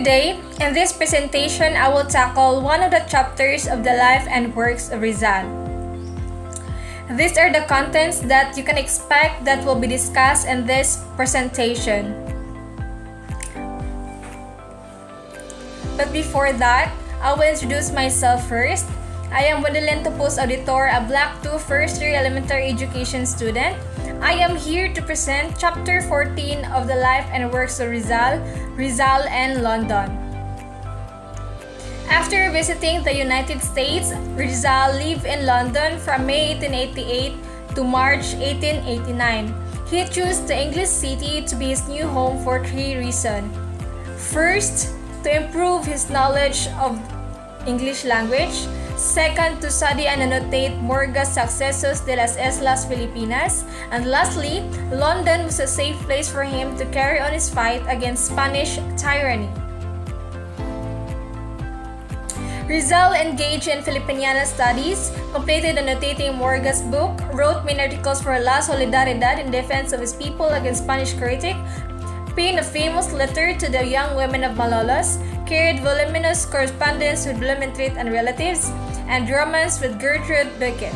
Today, in this presentation, I will tackle one of the chapters of the life and works of Rizal. These are the contents that you can expect that will be discussed in this presentation. But before that, I will introduce myself first. I am Wendy Auditor, a Black 2 first year elementary education student. I am here to present Chapter 14 of the life and works of Rizal and London. After visiting the United States, Rizal lived in London from May 1888 to March 1889. He chose the English city to be his new home for three reasons. First, to improve his knowledge of English language. Second, to study and annotate Morga's successos de las Islas Filipinas. And lastly, London was a safe place for him to carry on his fight against Spanish tyranny. Rizal engaged in Filipiniana studies, completed annotating Morga's book, wrote main articles for La Solidaridad in defense of his people against Spanish critic, penned a famous letter to the young women of Malolos, carried voluminous correspondence with Blumentritt and relatives, and romance with Gertrude Beckett.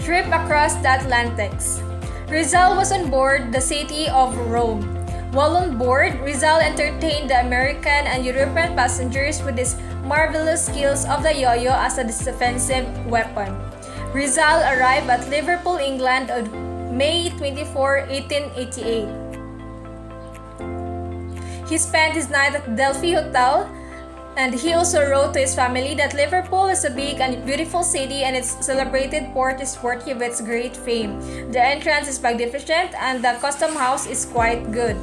Trip across the Atlantics. Rizal was on board the city of Rome. While on board, Rizal entertained the American and European passengers with his marvelous skills of the yo-yo as a defensive weapon. Rizal arrived at Liverpool, England on May 24, 1888. He spent his night at the Delphi Hotel, and he also wrote to his family that Liverpool is a big and beautiful city and its celebrated port is worthy of its great fame. The entrance is magnificent and the custom house is quite good.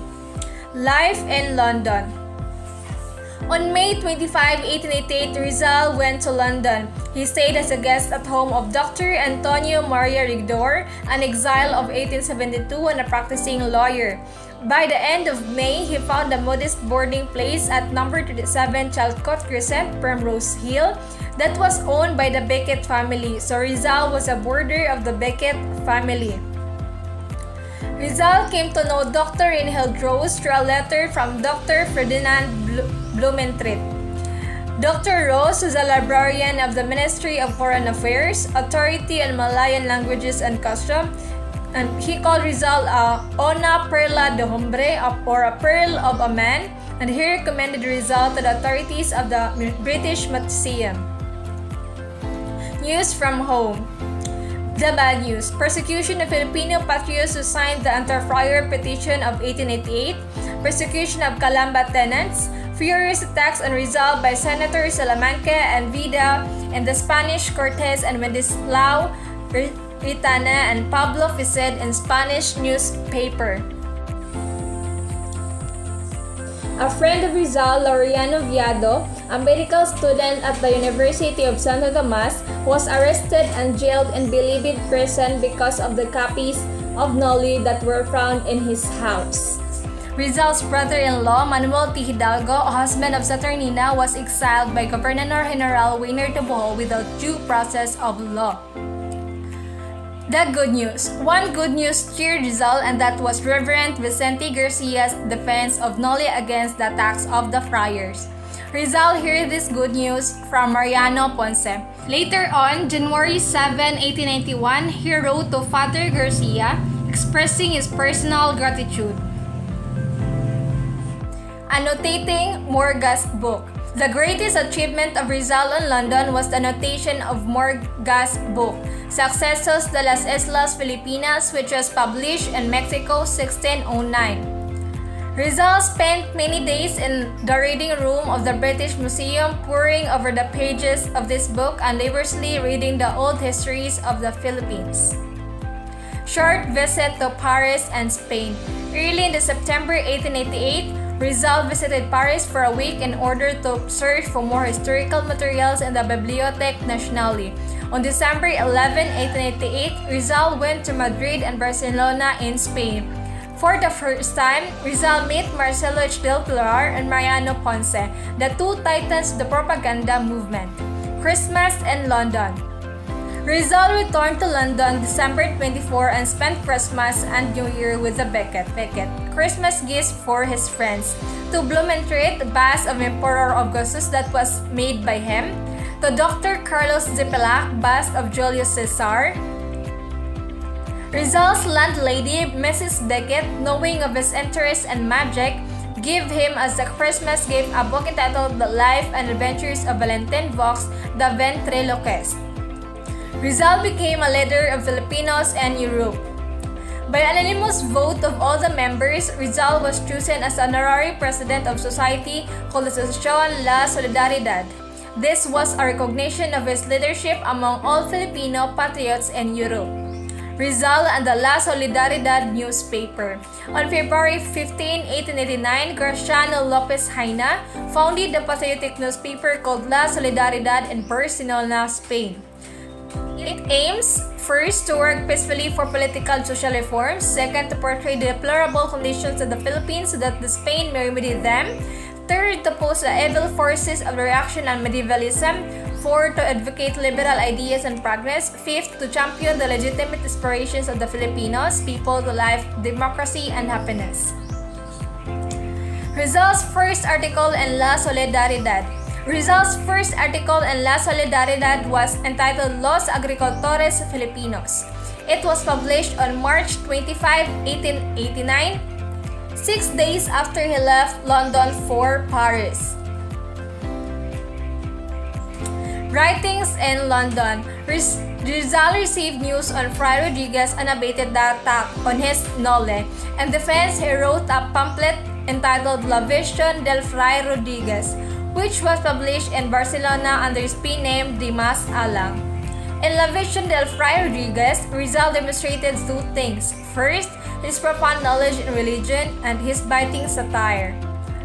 Life in London. On May 25, 1888, Rizal went to London. He stayed as a guest at home of Dr. Antonio Maria Rigdor, an exile of 1872 and a practicing lawyer. By the end of May, he found a modest boarding place at number 27 Chalcot Crescent, Primrose Hill, that was owned by the Beckett family, so Rizal was a boarder of the Beckett family. Rizal came to know Dr. Reinhold Rose through a letter from Dr. Ferdinand Blumentritt. Dr. Rose was a librarian of the Ministry of Foreign Affairs, authority on Malayan languages and custom, and he called Rizal a Ona Perla de Hombre, or a pearl of a man, and he recommended Rizal to the authorities of the British Museum. News from home. The bad news. Persecution of Filipino patriots who signed the Anti-Friar Petition of 1888, persecution of Calamba tenants, furious attacks on Rizal by Senators Salamanca and Vida, and the Spanish Cortes and Wendislao Ritana and Pablo Ficed in Spanish newspaper. A friend of Rizal, Laureano Viado, a medical student at the University of Santo Tomas, was arrested and jailed in Bilibid prison because of the copies of Noli that were found in his house. Rizal's brother-in-law, Manuel T. Hidalgo, a husband of Saturnina, was exiled by Governor General Wayner de Bohol without due process of law. The good news. One good news cheered Rizal, and that was Reverend Vicente Garcia's defense of Noli against the attacks of the friars. Rizal heard this good news from Mariano Ponce. Later on, January 7, 1891, he wrote to Father Garcia expressing his personal gratitude. Annotating Morga's book. The greatest achievement of Rizal in London was the annotation of Morga's book, Successos de las Islas Filipinas, which was published in Mexico 1609. Rizal spent many days in the reading room of the British Museum, poring over the pages of this book and laboriously reading the old histories of the Philippines. Short visit to Paris and Spain. Early in September 1888, Rizal visited Paris for a week in order to search for more historical materials in the Bibliothèque Nationale. On December 11, 1888, Rizal went to Madrid and Barcelona in Spain. For the first time, Rizal met Marcelo H. del Pilar and Mariano Ponce, the two titans of the propaganda movement. Christmas in London. Rizal returned to London December 24 and spent Christmas and New Year with the Becket Christmas gifts for his friends. To Blumentritt, bust of Emperor Augustus that was made by him. To Dr. Carlos Zipelac, bust of Julius Caesar. Rizal's landlady, Mrs. Becket, knowing of his interest in magic, gave him as a Christmas gift a book entitled The Life and Adventures of Valentin Vaux, the Ventriloquist. Rizal became a leader of Filipinos and Europe. By unanimous vote of all the members, Rizal was chosen as honorary president of society called Asociación La Solidaridad. This was a recognition of his leadership among all Filipino patriots in Europe. Rizal and the La Solidaridad newspaper. On February 15, 1889, Graciano Lopez Haina founded the patriotic newspaper called La Solidaridad in Barcelona, Spain. It aims, first, to work peacefully for political and social reforms, second, to portray the deplorable conditions of the Philippines so that the Spain may remedy them, third, to oppose the evil forces of the reaction and medievalism, fourth, to advocate liberal ideas and progress, fifth, to champion the legitimate aspirations of the Filipinos people to life, democracy, and happiness. Rizal's first article in La Solidaridad. Rizal's first article in La Solidaridad was entitled Los Agricultores Filipinos. It was published on March 25, 1889, 6 days after he left London for Paris. Writings in London. Rizal received news on Fray Rodriguez unabated the attack on his Nole. In defense, he wrote a pamphlet entitled La Visión del Fray Rodriguez, which was published in Barcelona under his pen name Dimas Alang. In La Visión del Fray Rodriguez, Rizal demonstrated two things. First, his profound knowledge in religion and his biting satire.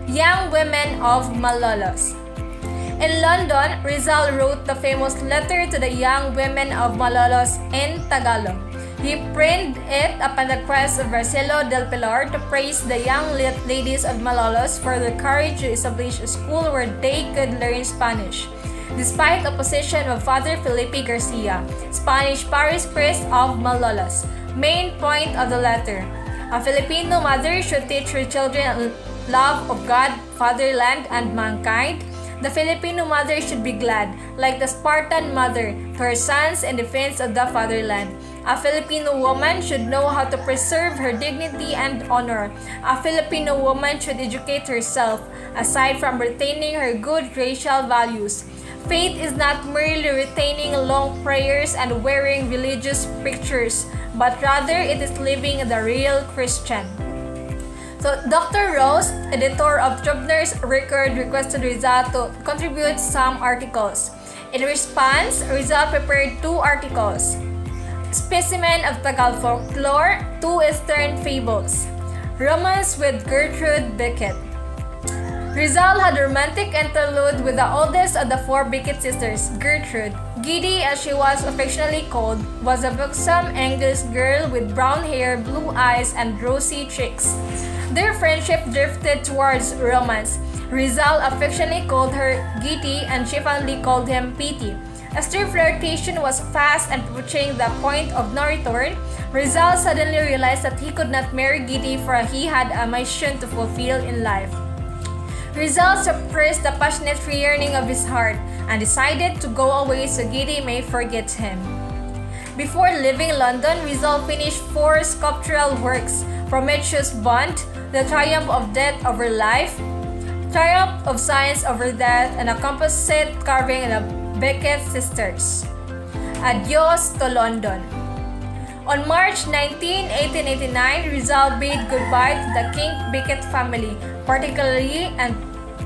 Young Women of Malolos. In London, Rizal wrote the famous letter to the young women of Malolos in Tagalog. He printed it upon the request of Marcelo del Pilar to praise the young ladies of Malolos for their courage to establish a school where they could learn Spanish. Despite opposition of Father Felipe Garcia, Spanish parish priest of Malolos. Main point of the letter: a Filipino mother should teach her children love of God, fatherland, and mankind. The Filipino mother should be glad, like the Spartan mother, to her sons in defense of the fatherland. A Filipino woman should know how to preserve her dignity and honor. A Filipino woman should educate herself, aside from retaining her good racial values. Faith is not merely retaining long prayers and wearing religious pictures, but rather it is living the real Christian. So, Dr. Rose, editor of Trubner's Record, requested Rizal to contribute some articles. In response, Rizal prepared two articles: Specimen of Tagal Folklore, Two Eastern Fables, Romance with Gertrude Becket. Rizal had a romantic interlude with the oldest of the four Becket sisters, Gertrude. Giddy, as she was affectionately called, was a buxom English girl with brown hair, blue eyes, and rosy cheeks. Their friendship drifted towards romance. Rizal affectionately called her Giddy, and she fondly called him Petey. As their flirtation was fast and approaching the point of no return, Rizal suddenly realized that he could not marry Giddy, for he had a mission to fulfill in life. Rizal suppressed the passionate yearning of his heart and decided to go away so Giddy may forget him. Before leaving London, Rizal finished 4 sculptural works: Prometheus Bond, The Triumph of Death Over Life, Triumph of Science Over Death, and a composite carving of the Becket sisters. Adios to London. On March 19, 1889, Rizal bade goodbye to the King Becket family, particularly and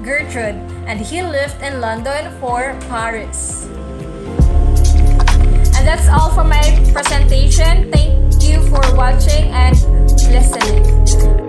Gertrude, and he lived in London for Paris. And that's all for my presentation. Thank you for watching and listening.